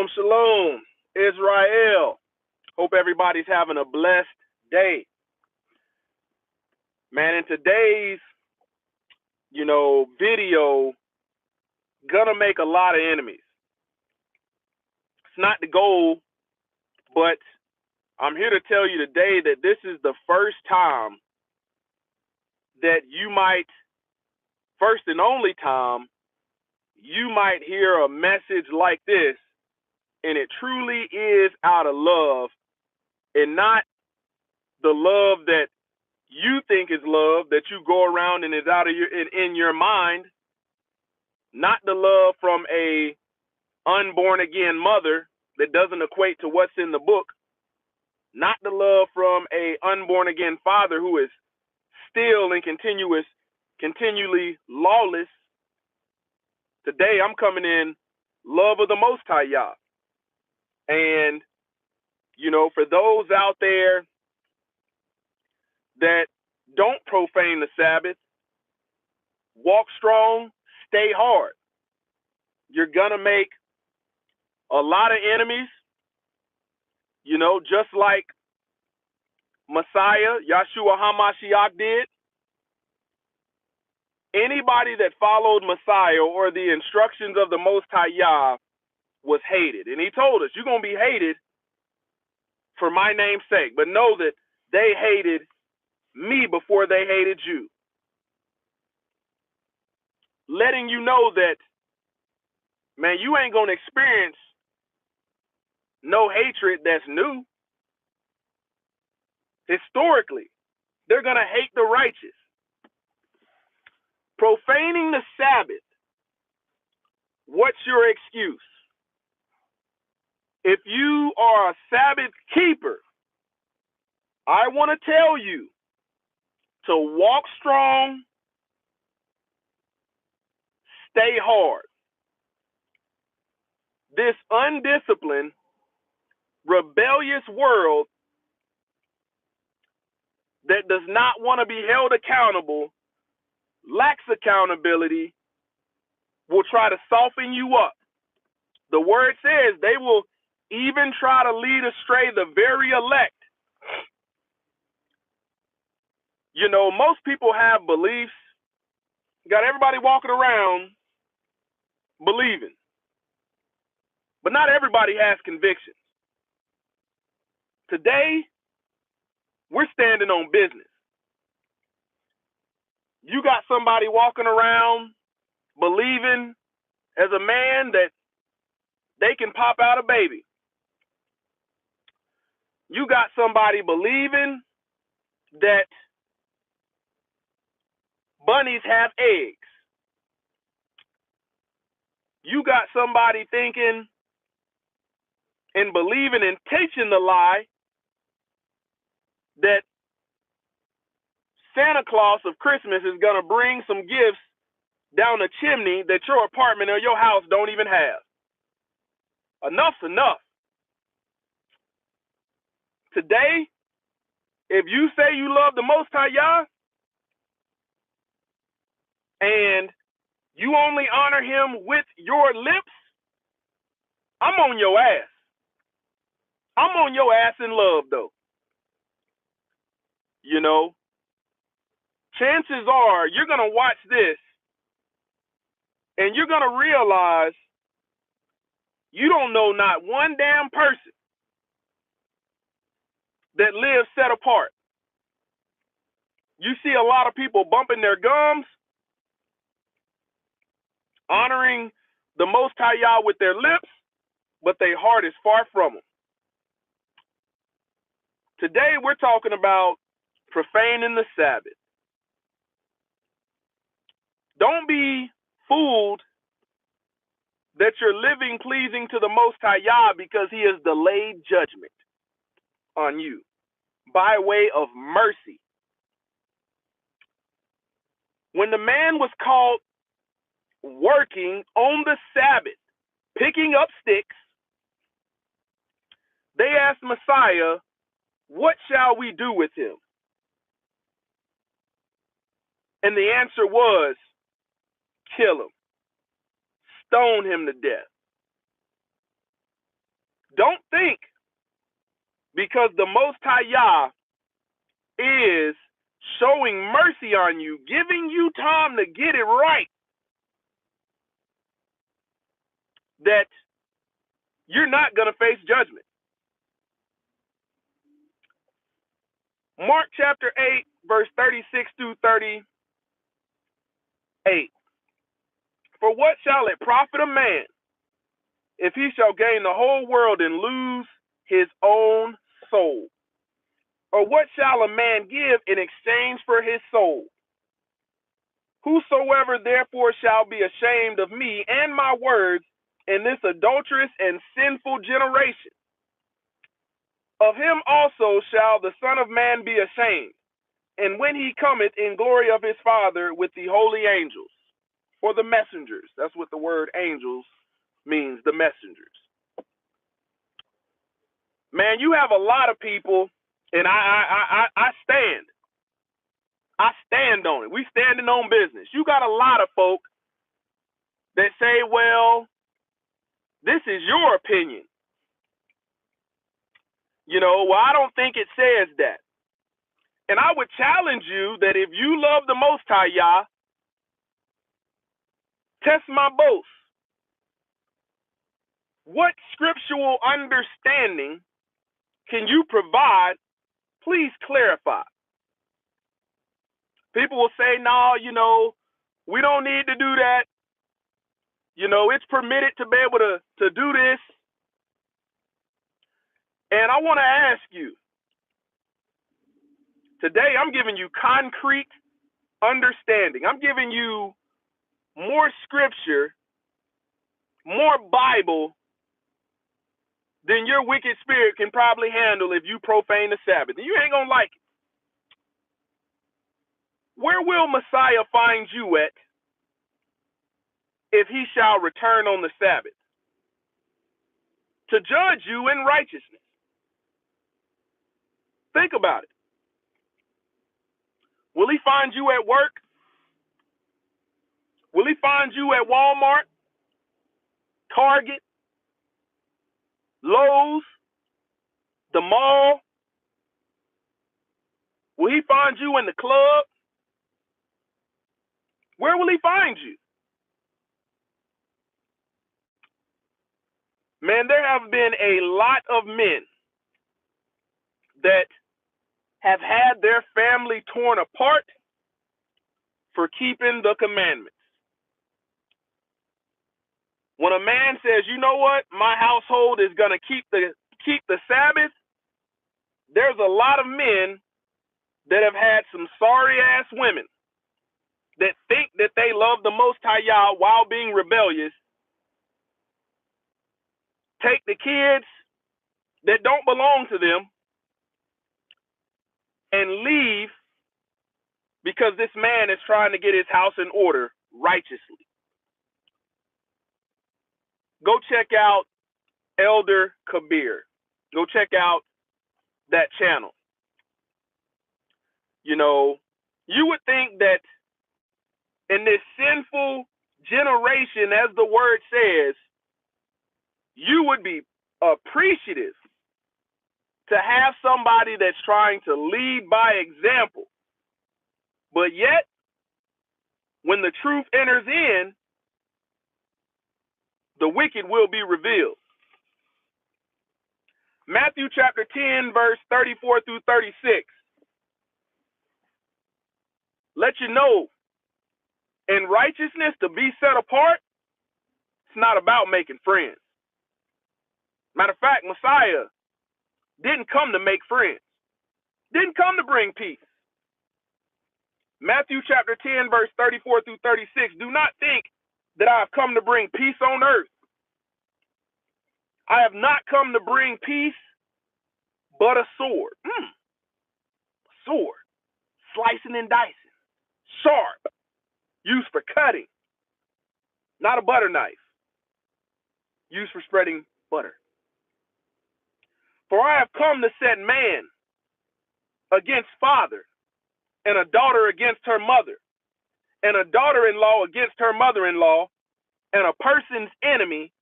Shalom, shalom, Israel. Hope everybody's having a blessed day. Man, in today's, video, gonna make a lot of enemies. It's not the goal, but I'm here to tell you today that this is the first time that first and only time, you might hear a message like this, and it truly is out of love, and not the love that you think is love that you go around and is out of in your mind, not the love from a unborn again mother that doesn't equate to what's in the book, not the love from a unborn again father who is still and continually lawless. Today I'm coming in love of the Most High Yah. And for those out there that don't profane the Sabbath, walk strong, stay hard. You're gonna make a lot of enemies, just like Messiah, Yahshua HaMashiach did. Anybody that followed Messiah or the instructions of the Most High Yah was hated. And he told us, you're going to be hated for my name's sake. But know that they hated me before they hated you. Letting you know that, man, you ain't going to experience no hatred that's new. Historically, they're going to hate the righteous. Profaning the Sabbath, what's your excuse? If you are a Sabbath keeper, I want to tell you to walk strong, stay hard. This undisciplined, rebellious world that does not want to be held accountable, lacks accountability, will try to soften you up. The word says they will even try to lead astray the very elect. Most people have beliefs. Got everybody walking around believing. But not everybody has convictions. Today, we're standing on business. You got somebody walking around believing as a man that they can pop out a baby. You got somebody believing that bunnies have eggs. You got somebody thinking and believing and teaching the lie that Santa Claus of Christmas is going to bring some gifts down the chimney that your apartment or your house don't even have. Enough's enough. Today, if you say you love the Most High Yah and you only honor him with your lips, I'm on your ass. I'm on your ass in love, though. Chances are you're going to watch this and you're going to realize you don't know not one damn person that lives set apart. You see a lot of people bumping their gums, honoring the Most High Yah with their lips, but their heart is far from them. Today we're talking about profaning the Sabbath. Don't be fooled that you're living pleasing to the Most High Yah because he has delayed judgment on you by way of mercy. When the man was caught working on the Sabbath, picking up sticks, they asked Messiah, what shall we do with him? And the answer was, kill him. Stone him to death. Don't think because the Most High Yah is showing mercy on you, giving you time to get it right, that you're not going to face judgment. Mark chapter 8, verse 36 through 38. For what shall it profit a man if he shall gain the whole world and lose his own soul? Or what shall a man give in exchange for his soul? Whosoever therefore shall be ashamed of me and my words in this adulterous and sinful generation, of him also shall the Son of Man be ashamed, and when he cometh in glory of his Father with the holy angels, or the messengers. That's what the word angels means, the messengers. Man, you have a lot of people, and I stand on it. We standing on business. You got a lot of folk that say, well, this is your opinion. Well, I don't think it says that. And I would challenge you that if you love the Most High Yah, test my boast. What scriptural understanding can you provide? Please clarify. People will say, no, we don't need to do that. It's permitted to be able to do this. And I want to ask you, today I'm giving you concrete understanding. I'm giving you more scripture, more Bible than your wicked spirit can probably handle if you profane the Sabbath. And you ain't going to like it. Where will Messiah find you at if he shall return on the Sabbath? To judge you in righteousness. Think about it. Will he find you at work? Will he find you at Walmart, Target, Lowe's, the mall? Will he find you in the club? Where will he find you? Man, there have been a lot of men that have had their family torn apart for keeping the commandments. When a man says, you know what, my household is going to keep the Sabbath, there's a lot of men that have had some sorry-ass women that think that they love the Most High Yah while being rebellious, take the kids that don't belong to them and leave because this man is trying to get his house in order righteously. Go check out Elder Kabir. Go check out that channel. You would think that in this sinful generation, as the word says, you would be appreciative to have somebody that's trying to lead by example. But yet, when the truth enters in, the wicked will be revealed. Matthew chapter 10, verse 34 through 36. Let you know, in righteousness, to be set apart, it's not about making friends. Matter of fact, Messiah didn't come to make friends. Didn't come to bring peace. Matthew chapter 10, verse 34 through 36. Do not think that I have come to bring peace on earth. I have not come to bring peace, but a sword. Sword. Slicing and dicing. Sharp. Used for cutting. Not a butter knife. Used for spreading butter. For I have come to set man against father, and a daughter against her mother, and a daughter-in-law against her mother-in-law, and a person's enemy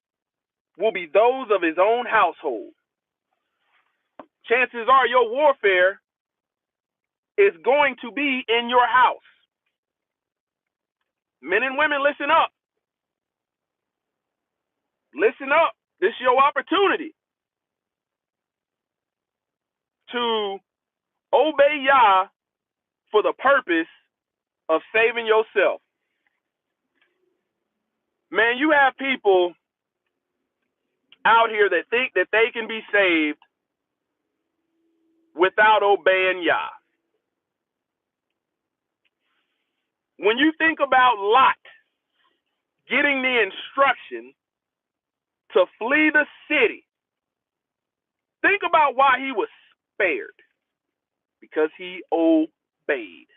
will be those of his own household. Chances are your warfare is going to be in your house. Men and women, listen up. Listen up. This is your opportunity to obey Yah for the purpose of saving yourself. Man, you have people out here that think that they can be saved without obeying Yah. When you think about Lot getting the instruction to flee the city, think about why he was spared. Because he obeyed.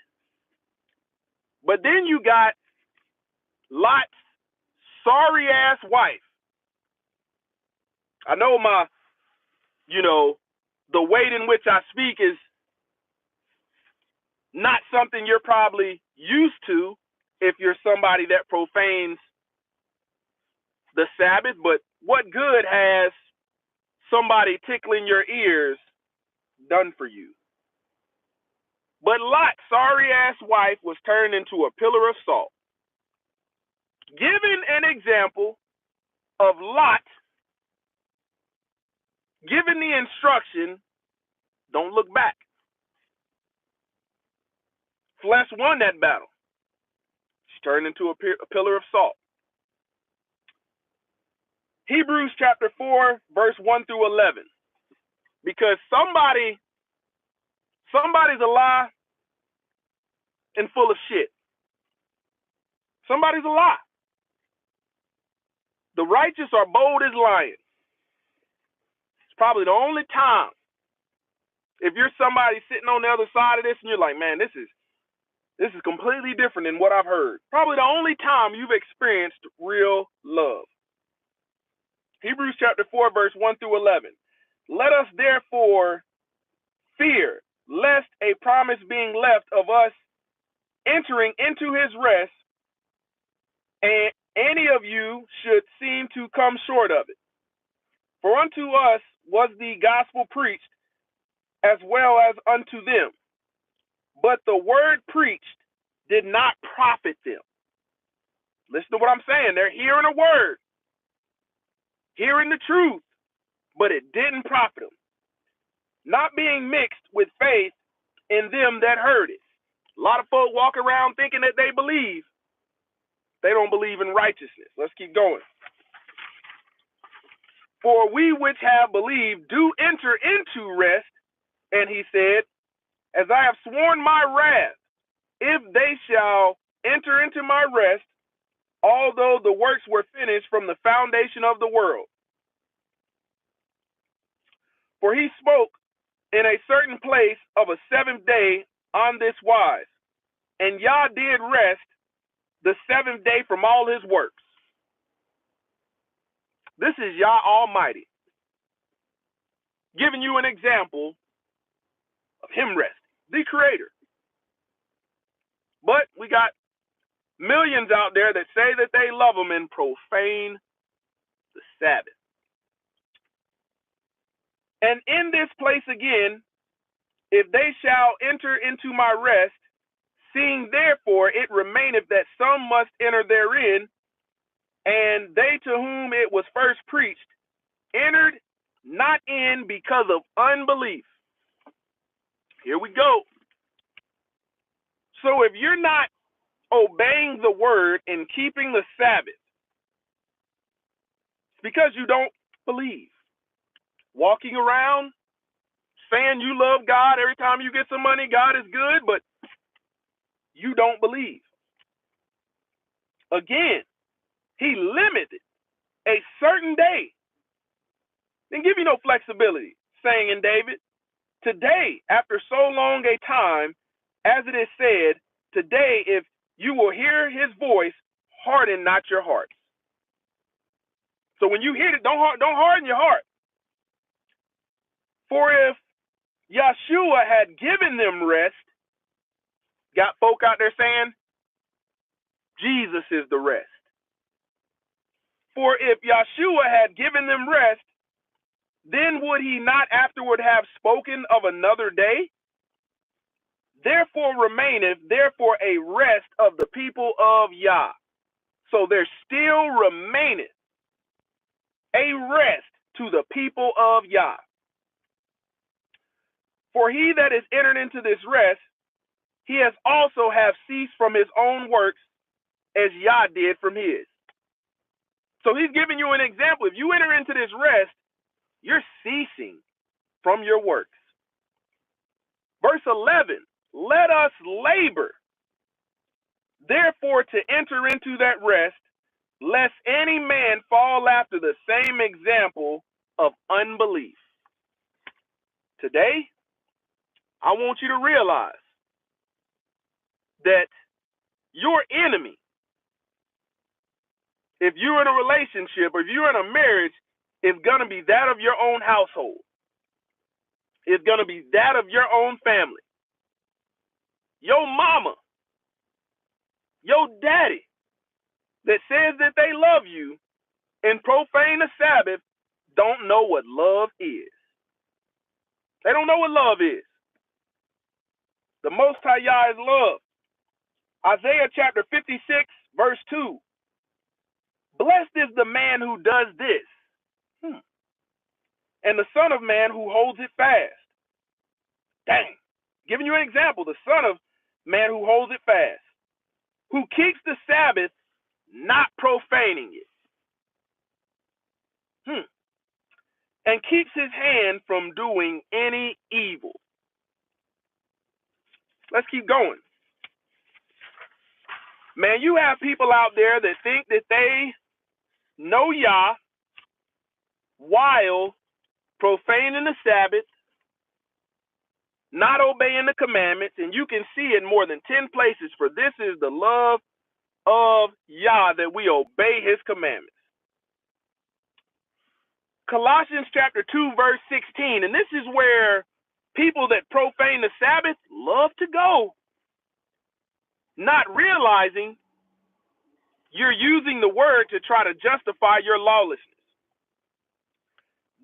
But then you got Lot's sorry ass wife. I know the weight in which I speak is not something you're probably used to if you're somebody that profanes the Sabbath, but what good has somebody tickling your ears done for you? But Lot's sorry ass wife was turned into a pillar of salt. Given an example of Lot given the instruction, don't look back. Flesh won that battle. She turned into a pillar of salt. Hebrews chapter 4, verse 1 through 11. Because somebody's a lie and full of shit. Somebody's a lie. The righteous are bold as lions. It's probably the only time, if you're somebody sitting on the other side of this and you're like, man, this is completely different than what I've heard. Probably the only time you've experienced real love. Hebrews chapter 4, verse 1 through 11. Let us therefore fear, lest a promise being left of us entering into his rest, and any of you should seem to come short of it. For unto us was the gospel preached, as well as unto them. But the word preached did not profit them. Listen to what I'm saying. They're hearing a word, hearing the truth, but it didn't profit them. Not being mixed with faith in them that heard it. A lot of folk walk around thinking that they believe. They don't believe in righteousness. Let's keep going. For we which have believed do enter into rest. And he said, as I have sworn my wrath, if they shall enter into my rest, although the works were finished from the foundation of the world. For he spoke in a certain place of a seventh day on this wise, and Yah did rest the seventh day from all his works. This is Yah Almighty, giving you an example of him resting, the creator. But we got millions out there that say that they love him and profane the Sabbath. And in this place again, if they shall enter into my rest, seeing therefore it remaineth that some must enter therein, and they to whom it was first preached entered not in because of unbelief. Here we go. So if you're not obeying the word and keeping the Sabbath, it's because you don't believe. Walking around saying you love God, every time you get some money, God is good, but you don't believe. Again, he limited a certain day. Didn't give you no flexibility, saying in David, today, after so long a time, as it is said, today, if you will hear his voice, harden not your hearts. So when you hear it, don't harden your heart. For if Yeshua had given them rest, got folk out there saying, Jesus is the rest. For if Yahshua had given them rest, then would he not afterward have spoken of another day? Therefore remaineth therefore a rest of the people of Yah. So there still remaineth a rest to the people of Yah. For he that is entered into this rest, he has also have ceased from his own works, as Yah did from his. So he's giving you an example. If you enter into this rest, you're ceasing from your works. Verse 11, let us labor, therefore, to enter into that rest, lest any man fall after the same example of unbelief. Today, I want you to realize that your enemy, if you're in a relationship or if you're in a marriage, is going to be that of your own household. It's going to be that of your own family. Your mama, your daddy that says that they love you and profane the Sabbath don't know what love is. They don't know what love is. The Most High Yah is love. Isaiah chapter 56, verse 2. Blessed is the man who does this, and the Son of Man who holds it fast. Dang. Giving you an example, the Son of Man who holds it fast, who keeps the Sabbath, not profaning it, and keeps his hand from doing any evil. Let's keep going. Man, you have people out there that think that they know Yah while profaning the Sabbath, not obeying the commandments, and you can see in more than 10 places, for this is the love of Yah, that we obey his commandments. Colossians chapter 2, verse 16, and this is where people that profane the Sabbath love to go, not realizing you're using the word to try to justify your lawlessness.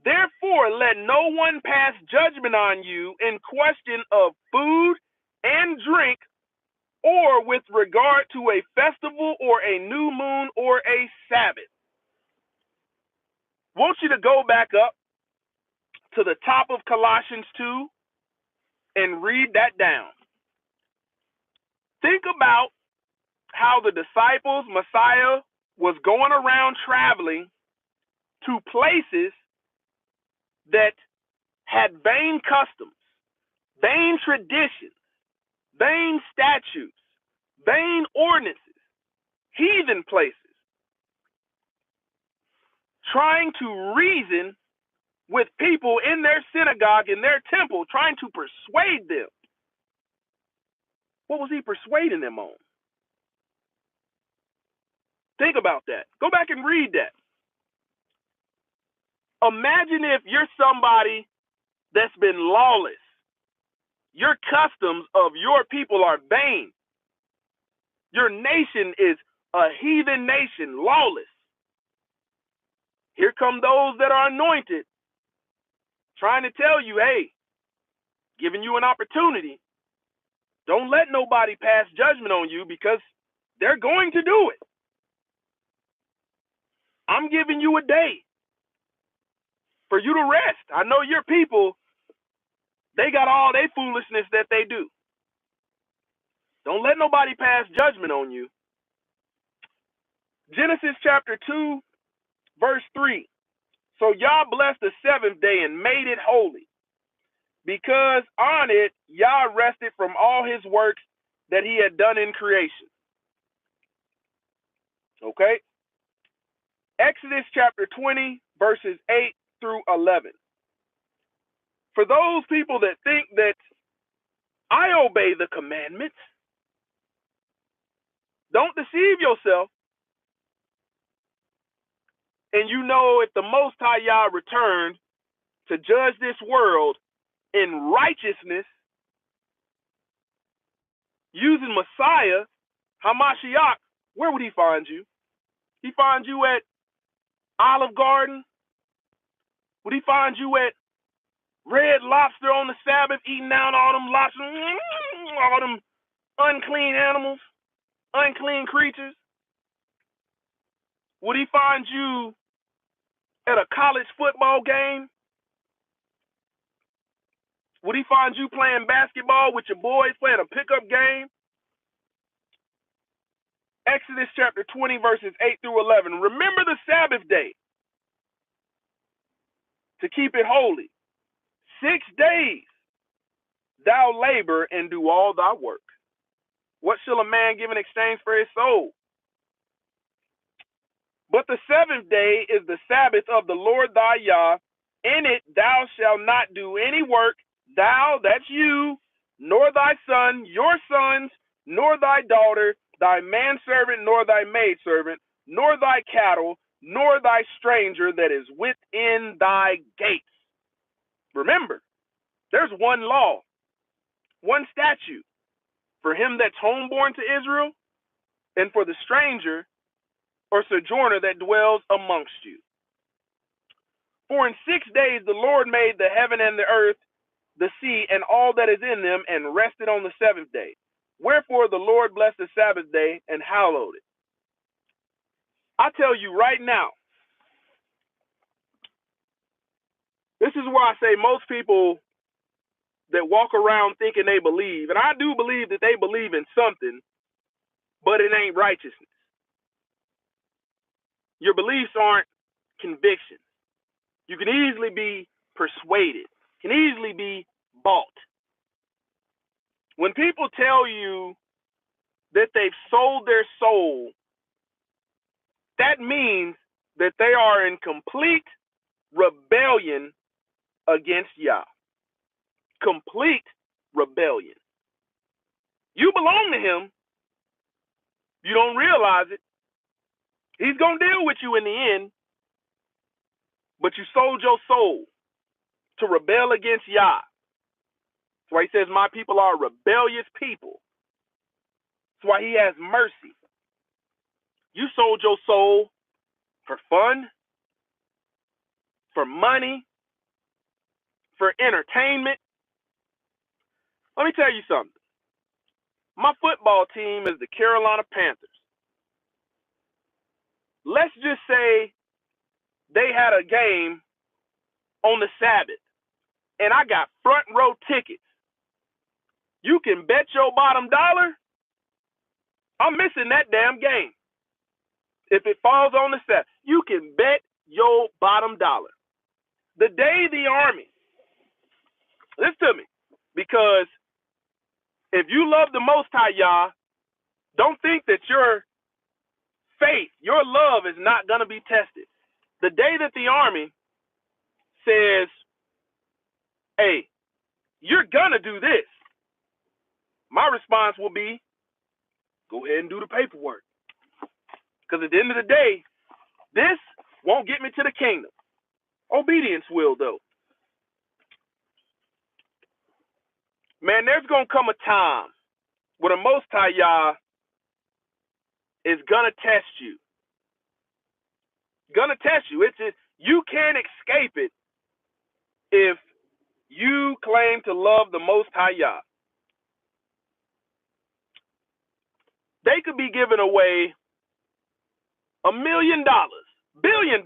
Therefore, let no one pass judgment on you in question of food and drink, or with regard to a festival or a new moon or a Sabbath. Want you to go back up to the top of Colossians 2 and read that down. Think about how the disciples, Messiah, was going around traveling to places that had vain customs, vain traditions, vain statutes, vain ordinances, heathen places, trying to reason with people in their synagogue, in their temple, trying to persuade them. What was he persuading them on? Think about that. Go back and read that. Imagine if you're somebody that's been lawless. Your customs of your people are vain. Your nation is a heathen nation, lawless. Here come those that are anointed, trying to tell you, hey, giving you an opportunity. Don't let nobody pass judgment on you, because they're going to do it. I'm giving you a day for you to rest. I know your people, they got all their foolishness that they do. Don't let nobody pass judgment on you. Genesis chapter 2, verse 3. So Yah blessed the seventh day and made it holy, because on it Yah rested from all his works that he had done in creation. Okay? Exodus chapter 20, verses 8 through 11. For those people that think that I obey the commandments, don't deceive yourself. And you know, if the Most High Yah returned to judge this world in righteousness, using Messiah, Hamashiach, where would he find you? He finds you at Olive Garden? Would he find you at Red Lobster on the Sabbath eating down all them lobsters, all them unclean animals, unclean creatures? Would he find you at a college football game? Would he find you playing basketball with your boys, playing a pickup game? Exodus chapter 20, verses 8 through 11. Remember the Sabbath day to keep it holy. 6 days thou labor and do all thy work. What shall a man give in exchange for his soul? But the 7th day is the Sabbath of the Lord thy Yah. In it thou shalt not do any work, thou, that's you, nor thy son, your sons, nor thy daughter, thy manservant, nor thy maidservant, nor thy cattle, nor thy stranger that is within thy gates. Remember, there's one law, one statute for him that's homeborn to Israel and for the stranger or sojourner that dwells amongst you. For in 6 days the Lord made the heaven and the earth, the sea, and all that is in them, and rested on the 7th day. Wherefore the Lord blessed the Sabbath day and hallowed it. I tell you right now, this is why I say most people that walk around thinking they believe, and I do believe that they believe in something, but it ain't righteousness. Your beliefs aren't convictions. You can easily be persuaded, can easily be bought. When people tell you that they've sold their soul, that means that they are in complete rebellion against Yah. Complete rebellion. You belong to him. You don't realize it. He's going to deal with you in the end. But you sold your soul to rebel against Yah. That's why he says, my people are a rebellious people. That's why he has mercy. You sold your soul for fun, for money, for entertainment. Let me tell you something. My football team is the Carolina Panthers. Let's just say they had a game on the Sabbath, and I got front row tickets. You can bet your bottom dollar I'm missing that damn game. If it falls on the Sabbath, you can bet your bottom dollar. The day the Army, listen to me, because if you love the Most High Yah, don't think that your faith, your love is not going to be tested. The day that the Army says, hey, you're going to do this, my response will be, go ahead and do the paperwork. Because at the end of the day, this won't get me to the kingdom. Obedience will, though. Man, there's going to come a time where the Most High Yah is going to test you. Going to test you. You can't escape it if you claim to love the Most High Yah. They could be giving away $1 million, $1 billion.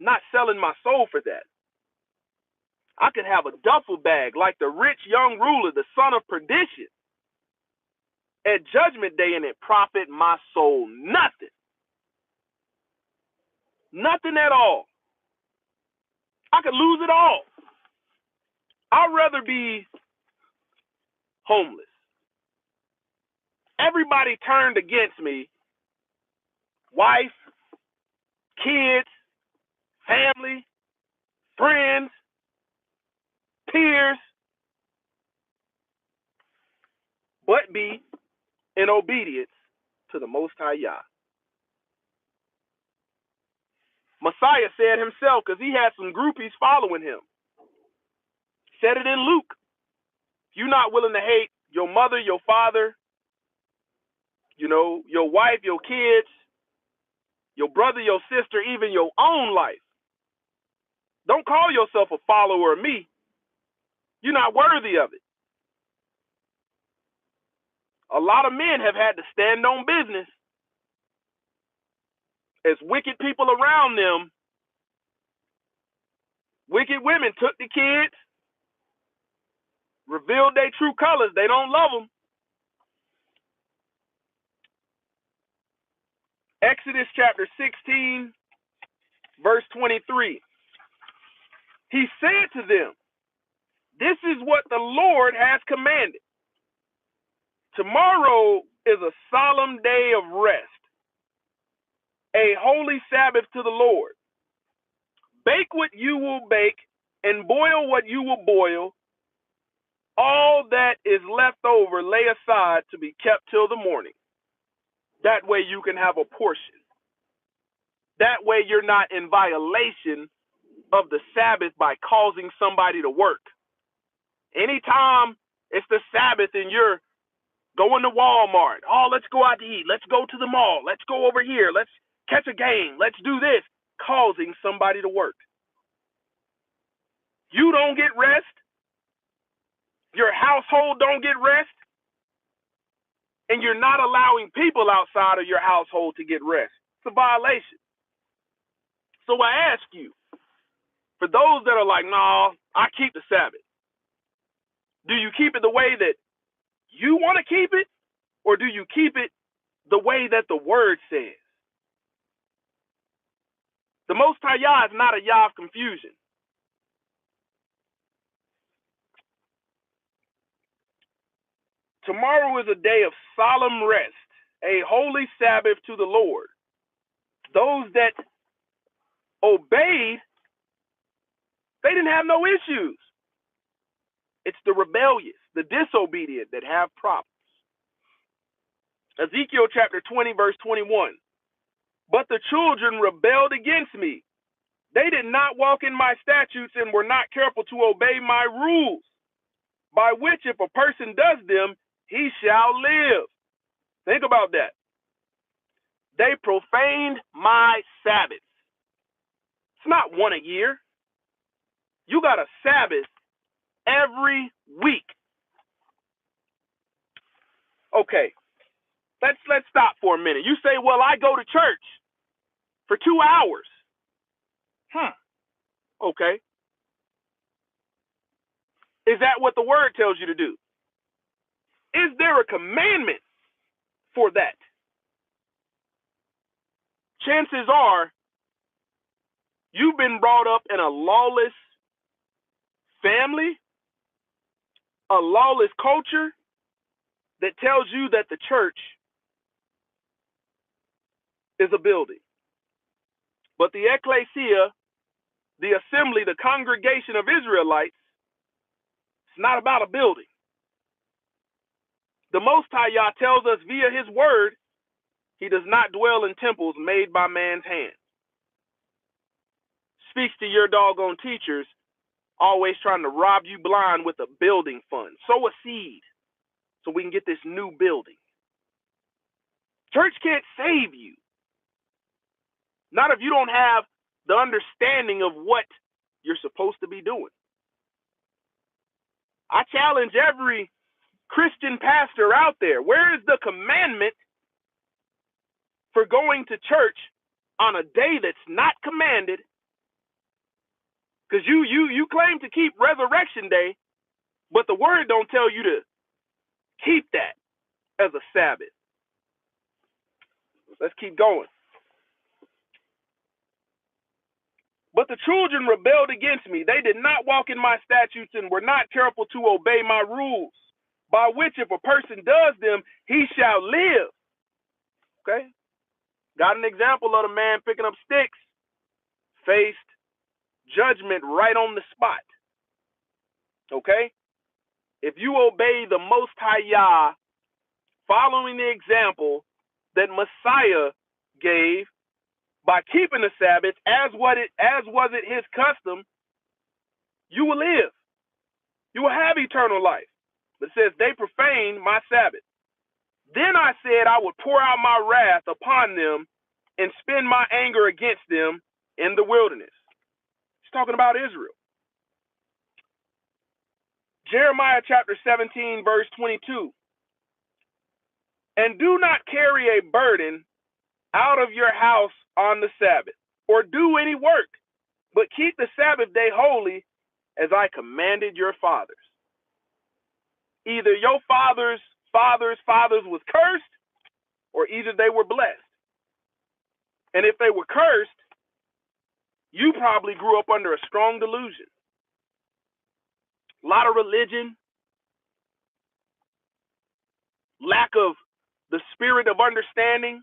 Not selling my soul for that. I could have a duffel bag like the rich young ruler, the son of perdition, at judgment day, and it profit my soul nothing. Nothing at all. I could lose it all. I'd rather be homeless. Everybody turned against me. Wife, kids, family, friends, peers, but be in obedience to the Most High Yah. Messiah said himself, because he had some groupies following him. Said it in Luke. If you're not willing to hate your mother, your father, your wife, your kids, your brother, your sister, even your own life. Don't call yourself a follower of me. You're not worthy of it. A lot of men have had to stand on business as wicked people around them. Wicked women took the kids, revealed their true colors. They don't love them. Exodus chapter 16, verse 23. He said to them, this is what the Lord has commanded. Tomorrow is a solemn day of rest, a holy Sabbath to the Lord. Bake what you will bake and boil what you will boil. All that is left over lay aside to be kept till the morning. That way you can have a portion. That way you're not in violation of the Sabbath by causing somebody to work. Anytime it's the Sabbath and you're going to Walmart, oh, let's go out to eat, let's go to the mall, let's go over here, let's catch a game, let's do this, causing somebody to work. You don't get rest. Your household don't get rest. And you're not allowing people outside of your household to get rest. It's a violation. So I ask you, for those that are like, no, I keep the Sabbath. Do you keep it the way that you want to keep it? Or do you keep it the way that the word says? The Most High Yah is not a Yah of confusion. Tomorrow is a day of solemn rest, a holy Sabbath to the Lord. Those that obeyed, they didn't have no issues. It's the rebellious, the disobedient that have problems. Ezekiel chapter 20, verse 21. But the children rebelled against me. They did not walk in my statutes and were not careful to obey my rules, by which if a person does them, he shall live. Think about that. They profaned my Sabbath. It's not one a year. You got a Sabbath every week. Okay, let's stop for a minute. You say, well, I go to church for 2 hours. Okay. Is that what the word tells you to do? Is there a commandment for that? Chances are you've been brought up in a lawless family, a lawless culture that tells you that the church is a building. But the ecclesia, the assembly, the congregation of Israelites, it's not about a building. The Most High Yah tells us via his word, he does not dwell in temples made by man's hands. Speaks to your doggone teachers, always trying to rob you blind with a building fund. Sow a seed so we can get this new building. Church can't save you. Not if you don't have the understanding of what you're supposed to be doing. I challenge every Christian pastor out there. Where is the commandment for going to church on a day that's not commanded? Because you claim to keep Resurrection Day, but the word don't tell you to keep that as a Sabbath. Let's keep going. But the children rebelled against me. They did not walk in my statutes and were not careful to obey my rules, by which if a person does them, he shall live. Okay? Got an example of the man picking up sticks, faced judgment right on the spot. Okay? If you obey the Most High Yah, following the example that Messiah gave by keeping the Sabbath as was it his custom, you will live. You will have eternal life. But it says they profaned my Sabbath. Then I said I would pour out my wrath upon them and spend my anger against them in the wilderness. He's talking about Israel. Jeremiah chapter 17, verse 22. And do not carry a burden out of your house on the Sabbath, or do any work, but keep the Sabbath day holy, as I commanded your fathers. Either your fathers' was cursed, or either they were blessed. And if they were cursed, you probably grew up under a strong delusion. A lot of religion, lack of the spirit of understanding,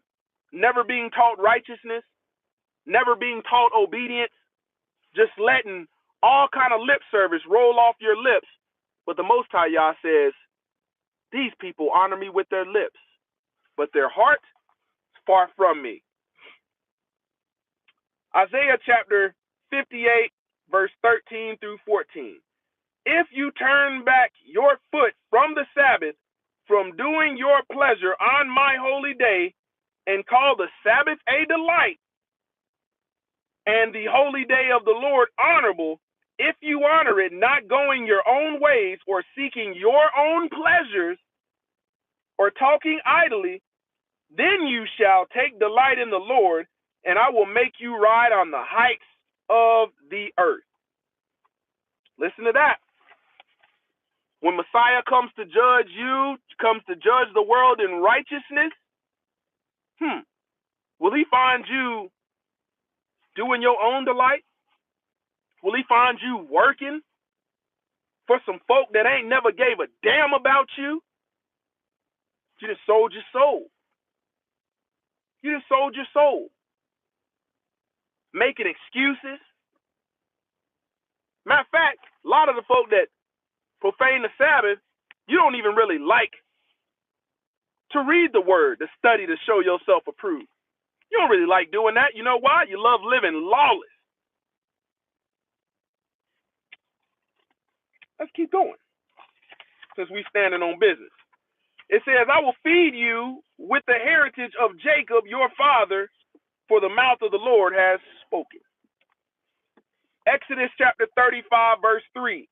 never being taught righteousness, never being taught obedience, just letting all kind of lip service roll off your lips. But the Most High Yah says, these people honor me with their lips, but their heart is far from me. Isaiah chapter 58, verse 13 through 14. If you turn back your foot from the Sabbath, from doing your pleasure on my holy day, and call the Sabbath a delight, and the holy day of the Lord honorable, if you honor it, not going your own ways, or seeking your own pleasures, or talking idly, then you shall take delight in the Lord, and I will make you ride on the heights of the earth. Listen to that. When Messiah comes to judge you, comes to judge the world in righteousness, will he find you doing your own delight? Will he find you working for some folk that ain't never gave a damn about you? You just sold your soul. You just sold your soul. Making excuses. Matter of fact, a lot of the folk that profane the Sabbath, you don't even really like to read the word, to study, to show yourself approved. You don't really like doing that. You know why? You love living lawless. Let's keep going, since we standing on business. It says, I will feed you with the heritage of Jacob, your father, for the mouth of the Lord has spoken. Exodus chapter 35, verse 3.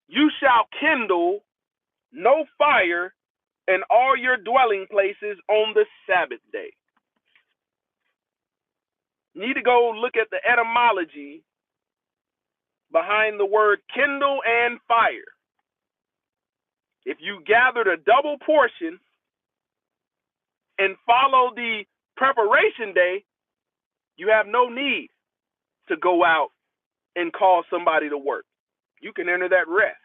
You shall kindle no fire in all your dwelling places on the Sabbath day. You need to go look at the etymology behind the word kindle and fire. If you gathered a double portion and follow the preparation day, you have no need to go out and call somebody to work. You can enter that rest.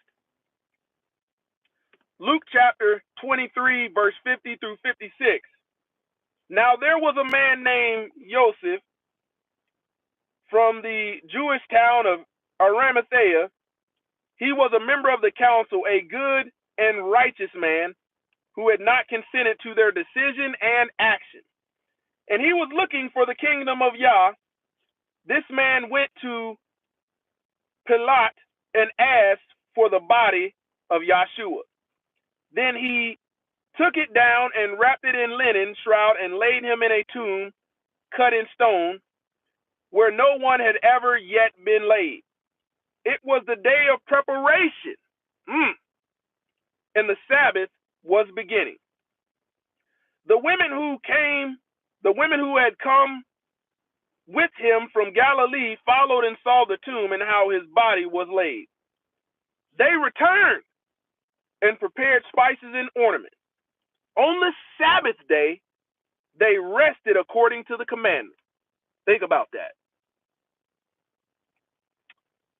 Luke chapter 23, verse 50 through 56. Now there was a man named Joseph from the Jewish town of Arimathea. He was a member of the council, a good and righteous man who had not consented to their decision and action. And he was looking for the kingdom of Yah. This man went to Pilate and asked for the body of Yahshua. Then he took it down and wrapped it in linen shroud and laid him in a tomb cut in stone where no one had ever yet been laid. It was the day of preparation, and the Sabbath was beginning. The women who had come with him from Galilee followed and saw the tomb and how his body was laid. They returned and prepared spices and ornaments. On the Sabbath day, they rested according to the commandment. Think about that.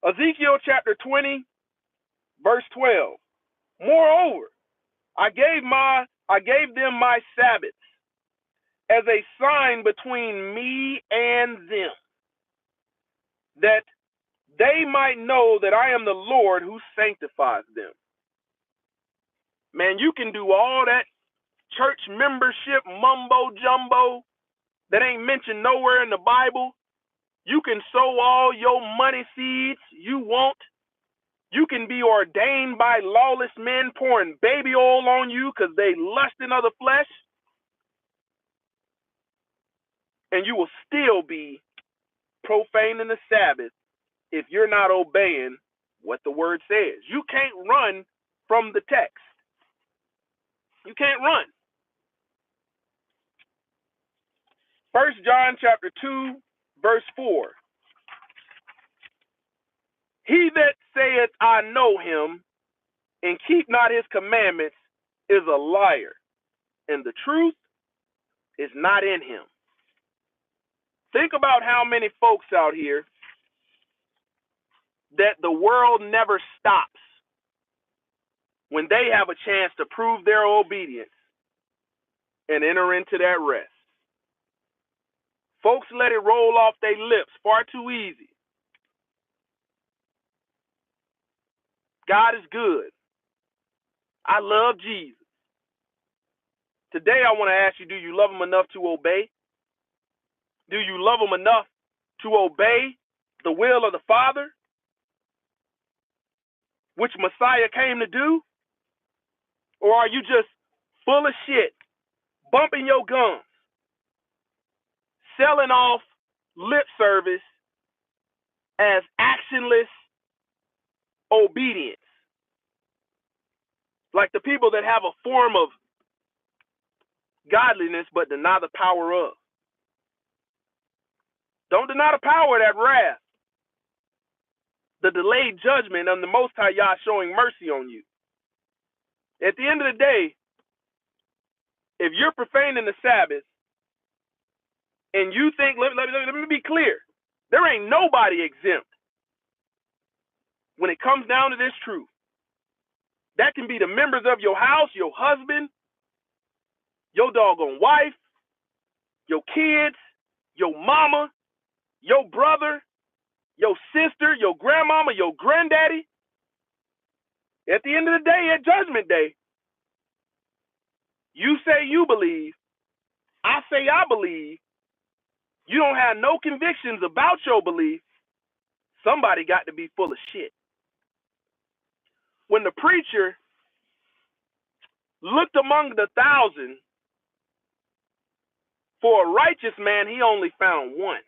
Ezekiel chapter 20, verse 12. Moreover, I gave them my Sabbaths as a sign between me and them, that they might know that I am the Lord who sanctifies them. Man, you can do all that church membership mumbo jumbo that ain't mentioned nowhere in the Bible. You can sow all your money seeds you want. You can be ordained by lawless men pouring baby oil on you because they lusting of the flesh. And you will still be profaning the Sabbath if you're not obeying what the word says. You can't run from the text. You can't run. 1 John chapter 2, verse 4. He that saith, I know him, and keep not his commandments, is a liar, and the truth is not in him. Think about how many folks out here that the world never stops when they have a chance to prove their obedience and enter into that rest. Folks let it roll off their lips far too easy. God is good. I love Jesus. Today I want to ask you, do you love him enough to obey? Do you love him enough to obey the will of the Father, which Messiah came to do? Or are you just full of shit, bumping your gums, selling off lip service as actionless obedience? Like the people that have a form of godliness but deny the power of. Don't deny the power of that wrath, the delayed judgment of the Most High Yah showing mercy on you. At the end of the day, if you're profaning the Sabbath and you think, let me be clear, there ain't nobody exempt when it comes down to this truth. That can be the members of your house, your husband, your doggone wife, your kids, your mama, your brother, your sister, your grandmama, your granddaddy. At the end of the day, at Judgment Day, you say you believe, I say I believe, you don't have no convictions about your belief, somebody got to be full of shit. When the preacher looked among the 1,000 for a righteous man, he only found one.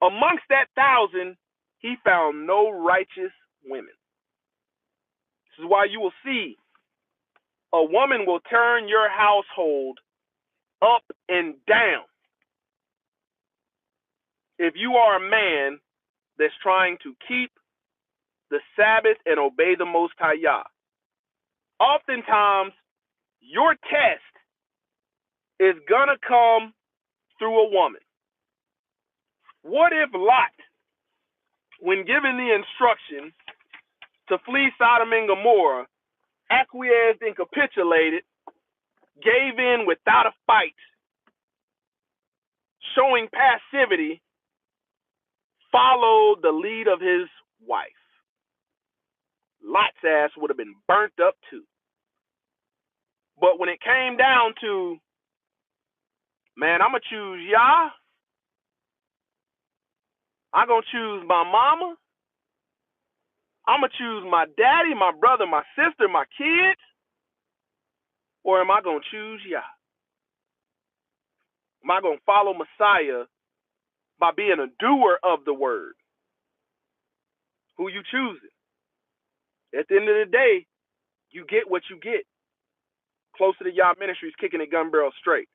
Amongst that 1,000, he found no righteous women. This is why you will see a woman will turn your household up and down if you are a man that's trying to keep the Sabbath and obey the Most High Yah. Oftentimes, your test is going to come through a woman. What if Lot, when given the instruction to flee Sodom and Gomorrah, acquiesced and capitulated, gave in without a fight, showing passivity, followed the lead of his wife? Lot's ass would have been burnt up too. But when it came down to, man, I'm going to choose Yah, I'm going to choose my mama, I'm going to choose my daddy, my brother, my sister, my kids, or am I going to choose Yah? Am I going to follow Messiah by being a doer of the word? Who you choosing? At the end of the day, you get what you get. Closer to Yah Ministries, kicking it gun barrel straight.